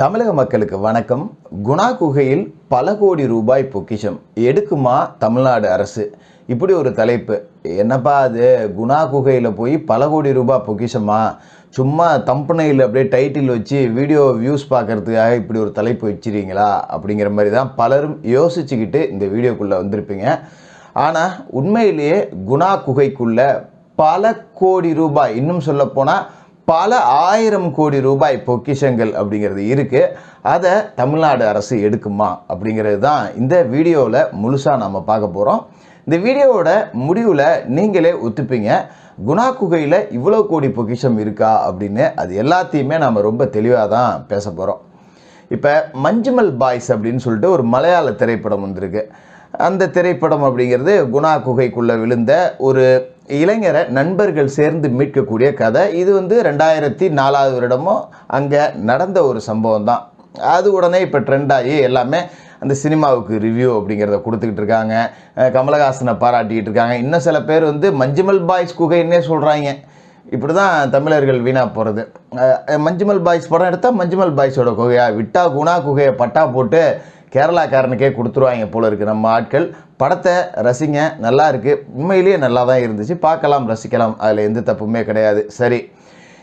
தமிழக மக்களுக்கு வணக்கம். குணா குகையில் பல கோடி ரூபாய் பொக்கிஷம் எடுக்குமா தமிழ்நாடு அரசு? இப்படி ஒரு தலைப்பு. என்னப்பா அது, குணா குகையில் போய் பல கோடி ரூபாய் பொக்கிஷமா? சும்மா தம்பனையில் அப்படியே டைட்டில் வச்சு வீடியோ வியூஸ் பார்க்கறதுக்காக இப்படி ஒரு தலைப்பு வச்சிருக்கீங்களா அப்படிங்கிற மாதிரி தான் பலரும் யோசிச்சுக்கிட்டு இந்த வீடியோக்குள்ளே வந்திருப்பீங்க. ஆனால் உண்மையிலேயே குணா குகைக்குள்ள பல கோடி ரூபாய், இன்னும் சொல்லப்போனால் பல ஆயிரம் கோடி ரூபாய் பொக்கிஷங்கள் அப்படிங்கிறது இருக்குது. அதை தமிழ்நாடு அரசு எடுக்குமா அப்படிங்கிறது தான் இந்த வீடியோவில் முழுசாக நம்ம பார்க்க போகிறோம். இந்த வீடியோவோட முடிவில் நீங்களே ஒத்துப்பீங்க, குணா குகையில் இவ்வளோ கோடி பொக்கிஷம் இருக்கா அப்படின்னு. அது எல்லாத்தையுமே நம்ம ரொம்ப தெளிவாக தான் பேச போகிறோம். இப்போ மஞ்சுமல் பாய்ஸ் அப்படின்னு சொல்லிட்டு ஒரு மலையாள திரைப்படம் வந்திருக்கு. அந்த திரைப்படம் அப்படிங்கிறது குணா குகைக்குள்ளே விழுந்த ஒரு இளைஞரை நண்பர்கள் சேர்ந்து மீட்கக்கூடிய கதை. இது 2004 வருடமும் அங்கே நடந்த ஒரு சம்பவம் தான். அது உடனே இப்போ ட்ரெண்ட் ஆகி எல்லாமே அந்த சினிமாவுக்கு ரிவ்யூ அப்படிங்கிறத கொடுத்துக்கிட்டு இருக்காங்க. கமலஹாசனை பாராட்டிக்கிட்டு இருக்காங்க. இன்னும் சில பேர் மஞ்சுமல் பாய்ஸ் குகைன்னே சொல்கிறாங்க. இப்படி தான் தமிழர்கள் வீணாக போகிறது. மஞ்சுமல் பாய்ஸ் படம் எடுத்தால் மஞ்சுமல் பாய்ஸோட குகையா, விட்டால் குணா குகையை பட்டா போட்டு கேரளாக்காரனுக்கே கொடுத்துருவாங்க போல இருக்குது. நம்ம ஆட்கள் படத்தை ரசிங்க, நல்லா இருக்குது, உண்மையிலேயே நல்லா தான் இருந்துச்சு, பார்க்கலாம், ரசிக்கலாம், அதில் எந்த தப்புமே கிடையாது. சரி,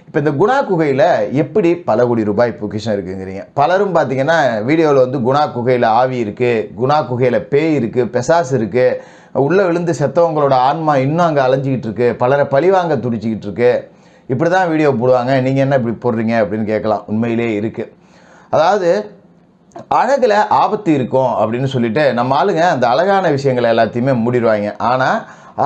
இப்போ இந்த குணா குகையில் எப்படி பல கோடி ரூபாய் பொக்கிஷம் இருக்குங்கிறீங்க. பலரும் பார்த்தீங்கன்னா வீடியோவில் குணா குகையில் ஆவி இருக்குது, குணா குகையில் பேய் இருக்குது, பெசாஸ் இருக்குது, உள்ளே விழுந்து செத்தவங்களோட ஆன்மா இன்னும் அங்கே அலைஞ்சிக்கிட்டு இருக்கு, பலரை பழிவாங்க துடிச்சிக்கிட்டு இருக்கு, இப்படி தான் வீடியோ போடுவாங்க. நீங்கள் என்ன இப்படி போடுறீங்க அப்படின்னு கேட்கலாம். உண்மையிலேயே இருக்குது. அதாவது அழகில் ஆபத்து இருக்கும் அப்படின்னு சொல்லிட்டு நம்ம ஆளுங்க அந்த அழகான விஷயங்களை எல்லாத்தையுமே மூடிடுவாங்க. ஆனால்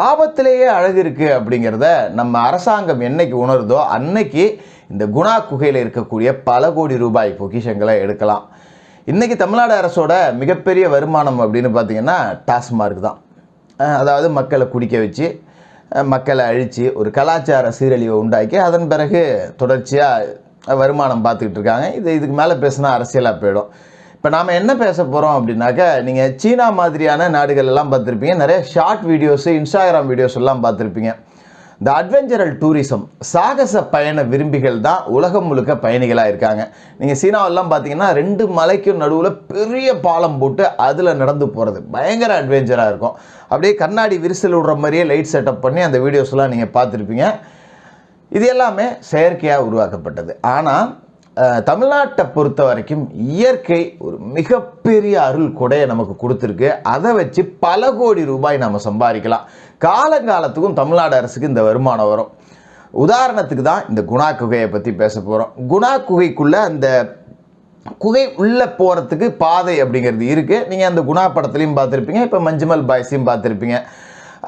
ஆபத்திலேயே அழகு இருக்குது அப்படிங்கிறத நம்ம அரசாங்கம் என்னைக்கு உணருதோ அன்னைக்கு இந்த குணா குகையில் இருக்கக்கூடிய பல கோடி ரூபாய் பொக்கிஷங்களை எடுக்கலாம். இன்றைக்கி தமிழ்நாடு அரசோட மிகப்பெரிய வருமானம் அப்படின்னு பார்த்திங்கன்னா டாஸ்மார்க் தான். அதாவது மக்களை குடிக்க வச்சு, மக்களை அழித்து ஒரு கலாச்சார சீரழிவை உண்டாக்கி அதன் பிறகு தொடர்ச்சியாக வருமானம் பார்த்துக்கிட்டு இருக்காங்க. இதுக்கு மேலே பேசினா அரசியலாக போயிடும். இப்போ நாம் என்ன பேச போகிறோம் அப்படின்னாக்கா, நீங்கள் சீனா மாதிரியான நாடுகள் எல்லாம் பார்த்துருப்பீங்க, நிறைய ஷார்ட் வீடியோஸு, இன்ஸ்டாகிராம் வீடியோஸ் எல்லாம் பார்த்துருப்பீங்க. இந்த அட்வென்ச்சரல் டூரிசம், சாகச பயண விரும்பிகள் தான் உலகம் முழுக்க பயணிகளாக இருக்காங்க. நீங்கள் சீனாவெல்லாம் பார்த்தீங்கன்னா 2 மலைக்கும் நடுவில் பெரிய பாலம் போட்டு அதில் நடந்து போகிறது பயங்கர அட்வென்ச்சராக இருக்கும். அப்படியே கண்ணாடி விரிசல் விடுற மாதிரியே லைட் செட்டப் பண்ணி அந்த வீடியோஸ்லாம் நீங்கள் பார்த்துருப்பீங்க. இது எல்லாமே செயற்கையாக உருவாக்கப்பட்டது. ஆனால் தமிழ்நாட்டை பொறுத்த வரைக்கும் இயற்கை ஒரு மிகப்பெரிய அருள் கொடையை நமக்கு கொடுத்துருக்கு. அதை வச்சு பல கோடி ரூபாய் நம்ம சம்பாதிக்கலாம். காலங்காலத்துக்கும் தமிழ்நாடு அரசுக்கு இந்த வருமானம் வரும். உதாரணத்துக்கு தான் இந்த குணா குகையை பற்றி பேச போகிறோம். குணா குகைக்குள்ளே அந்த குகை உள்ளே போகிறதுக்கு பாதை அப்படிங்கிறது இருக்குது. நீங்கள் அந்த குணா படத்துலையும் பார்த்துருப்பீங்க, இப்போ மஞ்சுமல் பாய்ஸையும் பார்த்துருப்பீங்க.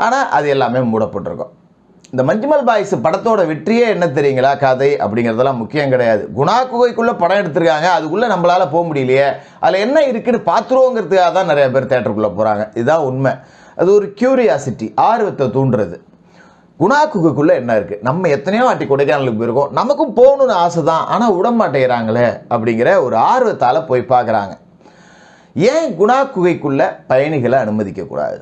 ஆனால் அது எல்லாமே மூடப்பட்டிருக்கும். இந்த மஞ்சுமல் பாய்ஸ் படத்தோட வெற்றியே என்ன தெரியுங்களா? கதை அப்படிங்கிறதெல்லாம் முக்கியம் கிடையாது. குணா குகைக்குள்ளே படம் எடுத்திருக்காங்க, அதுக்குள்ளே நம்மளால் போக முடியலையே, அதில் என்ன இருக்குன்னு பார்த்துருவோங்கிறதுக்காக தான் நிறைய பேர் தேட்டருக்குள்ளே போகிறாங்க. இதுதான் உண்மை. அது ஒரு கியூரியாசிட்டி, ஆர்வத்தை தூண்டுறது. குணா குகைக்குள்ளே என்ன இருக்குது? நம்ம எத்தனையோ வாட்டி கொடைக்கானலுக்கு போயிருக்கோம், நமக்கும் போகணுன்னு ஆசை தான், ஆனால் விட மாட்டேங்கிறாங்களே அப்படிங்கிற ஒரு ஆர்வத்தால் போய் பார்க்குறாங்க. ஏன் குணா குகைக்குள்ளே பயணிகளை அனுமதிக்கக்கூடாது?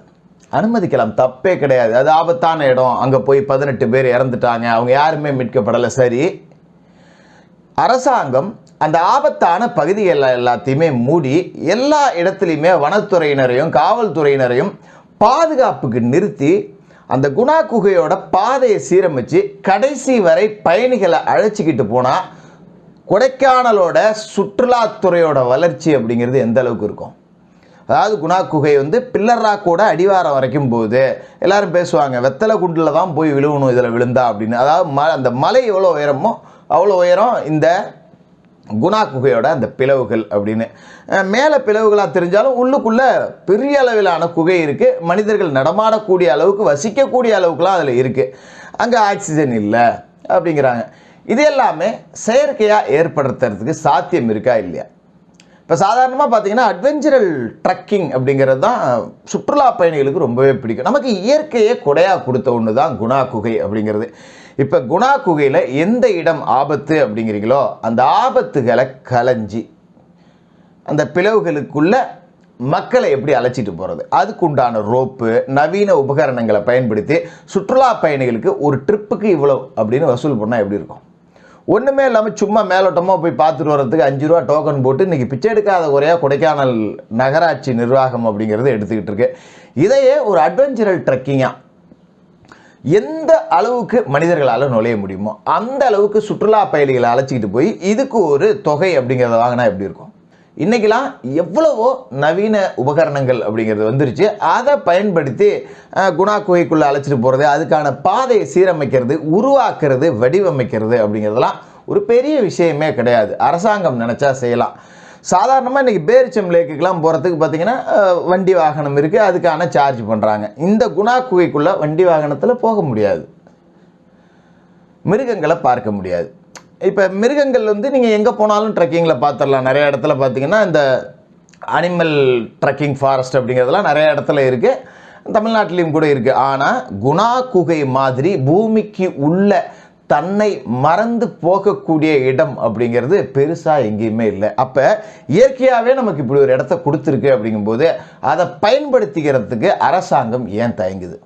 அனுமதிக்கலாம், தப்பே கிடையாது. அது ஆபத்தான இடம், அங்கே போய் 18 பேர் இறந்துட்டாங்க, அவங்க யாருமே மீட்கப்படலை. சரி, அரசாங்கம் அந்த ஆபத்தான பகுதிகள் எல்லாத்தையுமே மூடி எல்லா இடத்துலையுமே வனத்துறையினரையும் காவல்துறையினரையும் பாதுகாப்புக்கு நிறுத்தி அந்த குணா குகையோட பாதையை சீரமைச்சு கடைசி வரை பயணிகளை அழைச்சிக்கிட்டு போனால் கொடைக்கானலோட சுற்றுலாத்துறையோட வளர்ச்சி அப்படிங்கிறது எந்த அளவுக்கு இருக்கும்? அதாவது குணா குகை பில்லர் ராக்கோட அடிவாரம் வரைக்கும் போகுது. எல்லாரும் பேசுவாங்க, வெத்தலை குண்டில் தான் போய் விழுவணும் இதில் விழுந்தா அப்படின்னு. அதாவது அந்த மலை எவ்வளோ உயரமோ அவ்வளோ உயரம் இந்த குணா குகையோட அந்த பிளவுகள் அப்படின்னு. மேலே பிளவுகளாக தெரிஞ்சாலும் உள்ளுக்குள்ளே பெரிய அளவிலான குகை இருக்குது. மனிதர்கள் நடமாடக்கூடிய அளவுக்கு, வசிக்கக்கூடிய அளவுக்குலாம் அதில் இருக்குது. அங்கே ஆக்சிஜன் இல்லை அப்படிங்கிறாங்க. இது எல்லாமே செயற்கையாக ஏற்படுத்துறதுக்கு சாத்தியம் இருக்கா இல்லையா? இப்போ சாதாரணமாக பார்த்தீங்கன்னா அட்வென்ச்சரல் ட்ரக்கிங் அப்படிங்கிறது தான் சுற்றுலா பயணிகளுக்கு ரொம்பவே பிடிக்கும். நமக்கு இயற்கையே கொடையாக கொடுத்த ஒன்று தான் குணா குகை அப்படிங்கிறது. இப்போ குணா குகையில் எந்த இடம் ஆபத்து அப்படிங்கிறீங்களோ அந்த ஆபத்துகளை களைஞ்சி அந்த பிளவுகளுக்குள்ள மக்களை எப்படி அழைச்சிட்டு போகிறது, அதுக்குண்டான ரோப்பு, நவீன உபகரணங்களை பயன்படுத்தி சுற்றுலா பயணிகளுக்கு ஒரு ட்ரிப்புக்கு இவ்வளோ அப்படின்னு வசூல் பண்ணால் எப்படி இருக்கும்? ஒன்றுமே இல்லாமல் சும்மா மேலோட்டமாக போய் பார்த்துட்டு வர்றதுக்கு 5 ரூபா டோக்கன் போட்டு இன்றைக்கி பிச்சை எடுக்காத குறையாக கொடைக்கானல் நகராட்சி நிர்வாகம் அப்படிங்கிறது எடுத்துக்கிட்டு இருக்கு. இதையே ஒரு அட்வென்ச்சரல் ட்ரெக்கிங்காக எந்த அளவுக்கு மனிதர்களால் நுழைய முடியுமோ அந்த அளவுக்கு சுற்றுலா பயணிகளை அழைச்சிக்கிட்டு போய் இதுக்கு ஒரு தொகை அப்படிங்கிறத வாங்கினா எப்படி இருக்கும்? இன்றைக்கெலாம் எவ்வளவோ நவீன உபகரணங்கள் அப்படிங்கிறது வந்துருச்சு. அதை பயன்படுத்தி குணா குகைக்குள்ளே அழைச்சிட்டு போகிறது, அதுக்கான பாதையை சீரமைக்கிறது, உருவாக்குறது, வடிவமைக்கிறது அப்படிங்கிறதுலாம் ஒரு பெரிய விஷயமே கிடையாது. அரசாங்கம் நினச்சா செய்யலாம். சாதாரணமாக இன்றைக்கி பேரிச்சம் லேக்குக்கெலாம் போகிறதுக்கு பார்த்திங்கன்னா வண்டி வாகனம் இருக்குது, அதுக்கான சார்ஜ் பண்ணுறாங்க. இந்த குணா குகைக்குள்ளே வண்டி வாகனத்தில் போக முடியாது, மிருகங்களை பார்க்க முடியாது. இப்போ மிருகங்கள் வந்து நீங்கள் எங்கே போனாலும் ட்ரெக்கிங்கில் பார்த்துடலாம். நிறைய இடத்துல பார்த்தீங்கன்னா இந்த அனிமல் ட்ரெக்கிங் ஃபாரஸ்ட் அப்படிங்கிறதுலாம் நிறைய இடத்துல இருக்குது, தமிழ்நாட்டிலையும் கூட இருக்குது. ஆனால் குணா குகை மாதிரி பூமிக்கு உள்ள தன்னை மறந்து போகக்கூடிய இடம் அப்படிங்கிறது பெருசாக எங்கேயுமே இல்லை. அப்போ இயற்கையாகவே நமக்கு இப்படி ஒரு இடத்த கொடுத்துருக்கு அப்படிங்கும்போது அதை பயன்படுத்திக்கிறதுக்கு அரசாங்கம் ஏன் தயங்குது?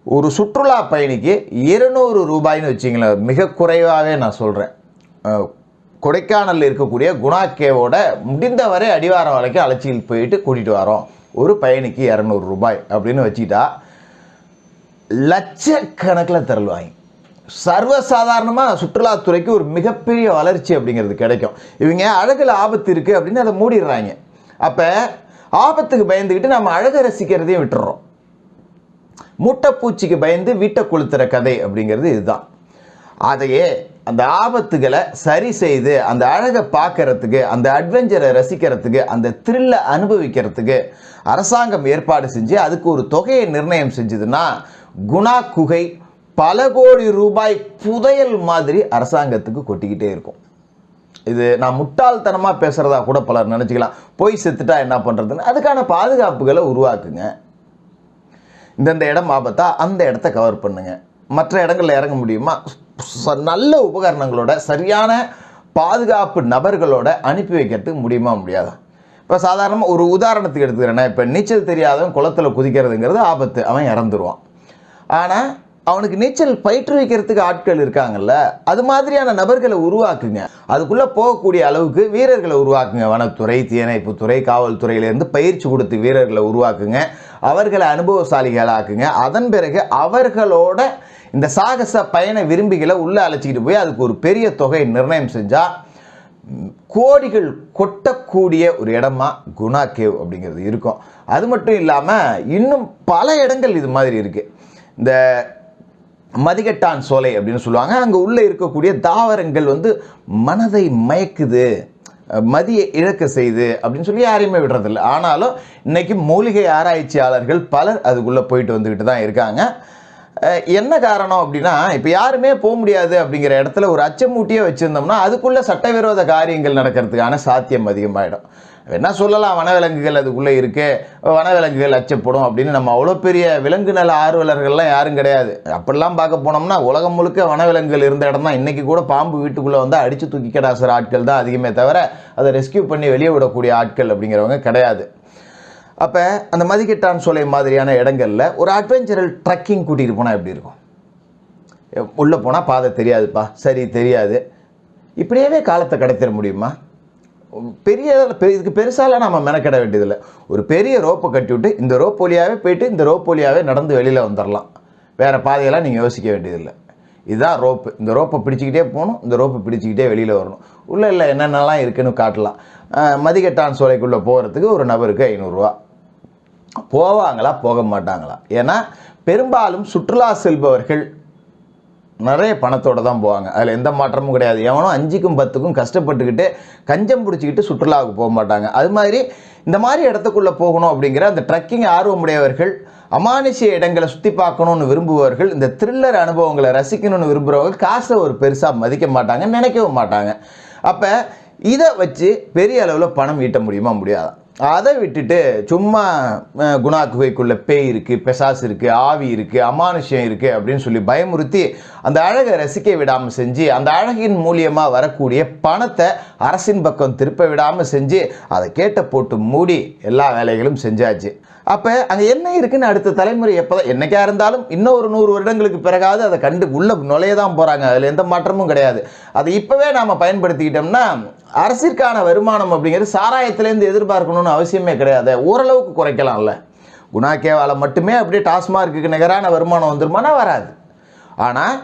ஒரு சுற்றுலா பயணிக்கு 200 ரூபாய்னு வச்சிங்களேன், மிக குறைவாகவே நான் சொல்கிறேன். கொடைக்கானலில் இருக்கக்கூடிய குணா கேவோட முடிந்தவரை அடிவாரம் வரைக்கும் அழைச்சிட்டு போயிட்டு கூட்டிகிட்டு வரோம். ஒரு பயணிக்கு 200 ரூபாய் அப்படின்னு வச்சுக்கிட்டா லட்சக்கணக்கில் தருவாங்க. சர்வசாதாரணமாக சுற்றுலாத்துறைக்கு ஒரு மிகப்பெரிய வளர்ச்சி அப்படிங்கிறது கிடைக்கும். இவங்க அழகில் ஆபத்து இருக்குது அப்படின்னு அதை மூடிடுறாங்க. அப்போ ஆபத்துக்கு பயந்துக்கிட்டு நம்ம அழகை ரசிக்கிறதையும் விட்டுறோம். மூட்டைப்பூச்சிக்கு பயந்து வீட்டை கொளுத்துற கதை அப்படிங்கிறது இதுதான். அதையே அந்த ஆபத்துகளை சரி செய்து அந்த அழகை பார்க்கறதுக்கு, அந்த அட்வென்ச்சரை ரசிக்கிறதுக்கு, அந்த த்ரில்லை அனுபவிக்கிறதுக்கு அரசாங்கம் ஏற்பாடு செஞ்சு அதுக்கு ஒரு தொகையை நிர்ணயம் செஞ்சதுன்னா குணா குகை பல கோடி ரூபாய் புதையல் மாதிரி அரசாங்கத்துக்கு கொட்டிக்கிட்டே இருக்கும். இது நான் முட்டாள்தனமாக பேசுகிறதா கூட பலர் நினச்சிக்கலாம். போய் செத்துட்டா என்ன பண்ணுறதுன்னு அதுக்கான பாதுகாப்புகளை உருவாக்குங்க. இந்தந்த இடம் ஆபத்தா அந்த இடத்த கவர் பண்ணுங்க. மற்ற இடங்களில் இறங்க முடியுமா? நல்ல உபகரணங்களோட சரியான பாதுகாப்பு நபர்களோட அனுப்பி வைக்கிறதுக்கு முடியுமா முடியாதா? இப்போ சாதாரணமாக ஒரு உதாரணத்துக்கு எடுத்துக்கிறேன்னா, இப்போ நீச்சல் தெரியாதவன் குளத்தில் குதிக்கிறதுங்கிறது ஆபத்து, அவன் இறந்துருவான். ஆனால் அவனுக்கு நீச்சல் பயிற்றுவிக்கிறதுக்கு ஆட்கள் இருக்காங்கல்ல, அது மாதிரியான நபர்களை உருவாக்குங்க. அதுக்குள்ளே போகக்கூடிய அளவுக்கு வீரர்களை உருவாக்குங்க. வனத்துறை, தீயணைப்புத்துறை, காவல்துறையிலேருந்து பயிற்சி கொடுத்து வீரர்களை உருவாக்குங்க. அவர்களை அனுபவசாலிகளாக்குங்க. அதன் பிறகு அவர்களோட இந்த சாகச பயண விரும்பிகளை உள்ளே அழைச்சிக்கிட்டு போய் அதுக்கு ஒரு பெரிய தொகை நிர்ணயம் செஞ்சால் கோடிகள் கொட்டக்கூடிய ஒரு இடமா குணா கேவ் அப்படிங்கிறது இருக்கும். அது மட்டும் இல்லாமல் இன்னும் பல இடங்கள் இது மாதிரி இருக்குது. இந்த மதிகட்டான் சோலை அப்படின்னு சொல்லுவாங்க. அங்கே உள்ளே இருக்கக்கூடிய தாவரங்கள் வந்து மனதை மயக்குது, மதியை இழக்க செய்து அப்படின்னு சொல்லி யாரையுமே விடுறதில்லை. ஆனாலும் இன்னைக்கு மூலிகை ஆராய்ச்சியாளர்கள் பலர் அதுக்குள்ளே போயிட்டு வந்துக்கிட்டு தான் இருக்காங்க. என்ன காரணம் அப்படின்னா, இப்போ யாருமே போக முடியாது அப்படிங்கிற இடத்துல ஒரு அச்சமூட்டியே வச்சுருந்தோம்னா அதுக்குள்ளே சட்டவிரோத காரியங்கள் நடக்கிறதுக்கான சாத்தியம் அதிகமாகிடும். என்ன சொல்லலாம், வனவிலங்குகள் அதுக்குள்ளே இருக்குது, வனவிலங்குகள் அச்சப்படும் அப்படின்னு. நம்ம அவ்வளோ பெரிய விலங்கு நல ஆர்வலர்கள்லாம் யாரும் கிடையாது. அப்படிலாம் பார்க்க போனோம்னா உலகம் முழுக்க வனவிலங்குகள் இருந்த இடம் தான். இன்றைக்கி கூட பாம்பு வீட்டுக்குள்ளே வந்து அடித்து தூக்கி கடாசுற ஆட்கள் தான் அதிகமே தவிர அதை ரெஸ்கியூ பண்ணி வெளியே விடக்கூடிய ஆட்கள் அப்படிங்கிறவங்க கிடையாது. அப்போ அந்த மதிகட்டான் சோலை மாதிரியான இடங்களில் ஒரு அட்வென்ச்சரல் ட்ரெக்கிங் கூட்டிகிட்டு போனால் எப்படி இருக்கும்? உள்ளே போனால் பாதை தெரியாதுப்பா, சரி தெரியாது, இப்படியே காலத்தை கடத்திட முடியுமா? இதுக்கு பெருசாலாம் நம்ம மெனக்கிட வேண்டியதில்லை. ஒரு பெரிய ரோப்பை கட்டி விட்டு இந்த ரோப் வழியாகவே போயிட்டு இந்த ரோப் வழியாகவே நடந்து வெளியில் வந்துடலாம். வேறு பாதையெல்லாம் நீங்கள் யோசிக்க வேண்டியதில்லை. இதுதான் ரோப்பு. இந்த ரோப்பை பிடிச்சிக்கிட்டே போகணும், இந்த ரோப்பை பிடிச்சிக்கிட்டே வெளியில் வரணும். உள்ளே இல்லை என்னென்னலாம் இருக்குன்னு காட்டலாம். மதிகட்டான் சோலைக்குள்ளே போகிறதுக்கு ஒரு நபருக்கு 500 ரூபா. போவாங்களா போக மாட்டாங்களா? ஏன்னா பெரும்பாலும் சுற்றுலா செல்பவர்கள் நிறைய பணத்தோடு தான் போவாங்க. அதில் எந்த மாற்றமும் கிடையாது. எவனும் 5க்கும் 10க்கும் கஷ்டப்பட்டுக்கிட்டு கஞ்சம் பிடிச்சிக்கிட்டு சுற்றுலாவுக்கு போக மாட்டாங்க. அது மாதிரி இந்த மாதிரி இடத்துக்குள்ளே போகணும் அப்படிங்கிற அந்த ட்ரெக்கிங் ஆர்வமுடையவர்கள், அமானுஷ்ய இடங்களை சுற்றி பார்க்கணுன்னு விரும்புபவர்கள், இந்த த்ரில்லர் அனுபவங்களை ரசிக்கணும்னு விரும்புகிறவர்கள் காசை ஒரு பெருசாக மதிக்க மாட்டாங்க, நினைக்கவும் மாட்டாங்க. அப்போ இதை வச்சு பெரிய அளவில் பணம் ஈட்ட முடியுமா முடியாதா? அதை விட்டுட்டு சும்மா குணா குகைக்குள்ள பேய் இருக்குது, பிசாசு இருக்குது, ஆவி இருக்குது, அமானுஷ்யம் இருக்குது அப்படின்னு சொல்லி பயமுறுத்தி அந்த அழகை ரசிக்க விடாமல் செஞ்சு அந்த அழகின் மூலியமாக வரக்கூடிய பணத்தை அரசின் பக்கம் திருப்ப விடாமல் செஞ்சு அதை கேட்ட போட்டு மூடி எல்லா வேலைகளும் செஞ்சாச்சு. அப்போ அங்கே என்ன இருக்குன்னு அடுத்த தலைமுறை எப்போதான் என்னைக்கா இருந்தாலும் இன்னும் ஒரு 100 வருடங்களுக்கு பிறகாவது அதை கண்டு உள்ள நுழைய தான் போகிறாங்க. அதில் எந்த மாற்றமும் கிடையாது. அதை இப்போவே நாம் பயன்படுத்திக்கிட்டோம்னா அரசிற்கான வருமானம் அப்படிங்கிறது சாராயத்திலேருந்து எதிர்பார்க்கணும்னு அவசியமே கிடையாது. ஓரளவுக்கு குறைக்கலாம்ல. குணா கேவால மட்டுமே அப்படியே டாஸ்மார்க்குக்கு நிகரான வருமானம் வந்துருமானா வராது. ஆனால்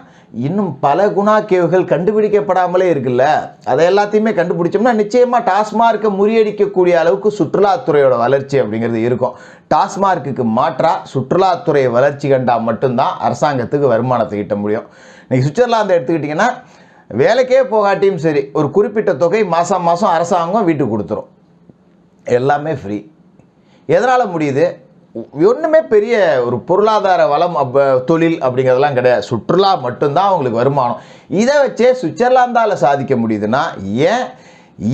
இன்னும் பல குணா கேவுகள் கண்டுபிடிக்கப்படாமலே இருக்குல்ல. அதை எல்லாத்தையுமே கண்டுபிடிச்சோம்னா நிச்சயமாக டாஸ்மார்க்கை முறியடிக்கக்கூடிய அளவுக்கு சுற்றுலாத்துறையோட வளர்ச்சி அப்படிங்கிறது இருக்கும். டாஸ்மார்க்குக்கு மாற்றாக சுற்றுலாத்துறை வளர்ச்சி கண்டால் மட்டும்தான் அரசாங்கத்துக்கு வருமானத்தை ஈட்ட முடியும். இன்றைக்கி சுவிட்சர்லாந்து எடுத்துக்கிட்டிங்கன்னா வேலைக்கே போகாட்டியும் சரி ஒரு குறிப்பிட்ட தொகை மாதம் மாதம் அரசாங்கம் வீட்டுக்கு கொடுத்துரும். எல்லாமே ஃப்ரீ. எதனால் முடியுது? ஒன்றுமே பெரிய ஒரு பொருளாதார வளம் தொழில் அப்படிங்கிறதெல்லாம் கிடையாது. சுற்றுலா மட்டும்தான் அவங்களுக்கு வருமானம். இதை வச்சே சுவிட்சர்லாந்தால் சாதிக்க முடியுதுன்னா ஏன்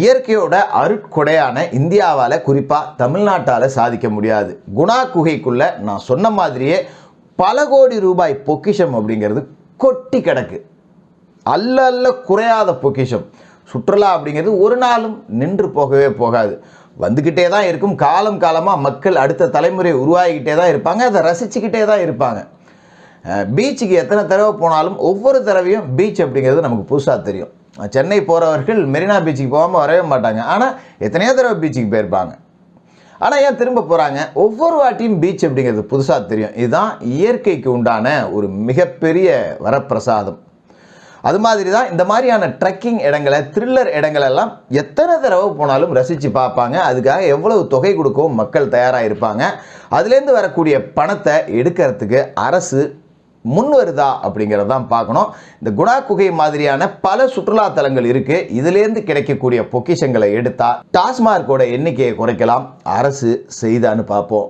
இயற்கையோட அருட்கொடையான இந்தியாவால் குறிப்பாக தமிழ்நாட்டால் சாதிக்க முடியாது? குணா குகைக்குள்ளே நான் சொன்ன மாதிரியே பல கோடி ரூபாய் பொக்கிஷம் அப்படிங்கிறது கொட்டி கிடக்கு. அல்ல குறையாத பொக்கிஷம். சுற்றுலா அப்படிங்கிறது ஒரு நாளும் நின்று போகவே போகாது. வந்துக்கிட்டே தான் இருக்கும். காலம் காலமாக மக்கள் அடுத்த தலைமுறை உருவாகிக்கிட்டே தான் இருப்பாங்க. அதை ரசிச்சுக்கிட்டே தான் இருப்பாங்க. பீச்சுக்கு எத்தனை தடவை போனாலும் ஒவ்வொரு தடவையும் பீச் அப்படிங்கிறது நமக்கு புதுசாக தெரியும். சென்னை போகிறவர்கள் மெரினா பீச்சுக்கு போகாமல் வரவே மாட்டாங்க. ஆனால் எத்தனையோ தடவை பீச்சுக்கு போயிருப்பாங்க. ஆனால் ஏன் திரும்ப போகிறாங்க? ஒவ்வொரு வாட்டியும் பீச் அப்படிங்கிறது புதுசாக தெரியும். இதுதான் இயற்கைக்கு உண்டான ஒரு மிகப்பெரிய வரப்பிரசாதம். அது மாதிரி தான் இந்த மாதிரியான ட்ரெக்கிங் இடங்களை, த்ரில்லர் இடங்களெல்லாம் எத்தனை தடவை போனாலும் ரசித்து பார்ப்பாங்க. அதுக்காக எவ்வளவு தொகை கொடுக்கவும் மக்கள் தயாராக இருப்பாங்க. அதுலேருந்து வரக்கூடிய பணத்தை எடுக்கிறதுக்கு அரசு முன் வருதா அப்படிங்கிறதான் பார்க்கணும். இந்த குணா குகை மாதிரியான பல சுற்றுலா தலங்கள் இருக்குது. இதுலேருந்து கிடைக்கக்கூடிய பொக்கிஷங்களை எடுத்தால் டாஸ்மார்க்கோட எண்ணிக்கையை குறைக்கலாம். அரசு செய்தான்னு பார்ப்போம்.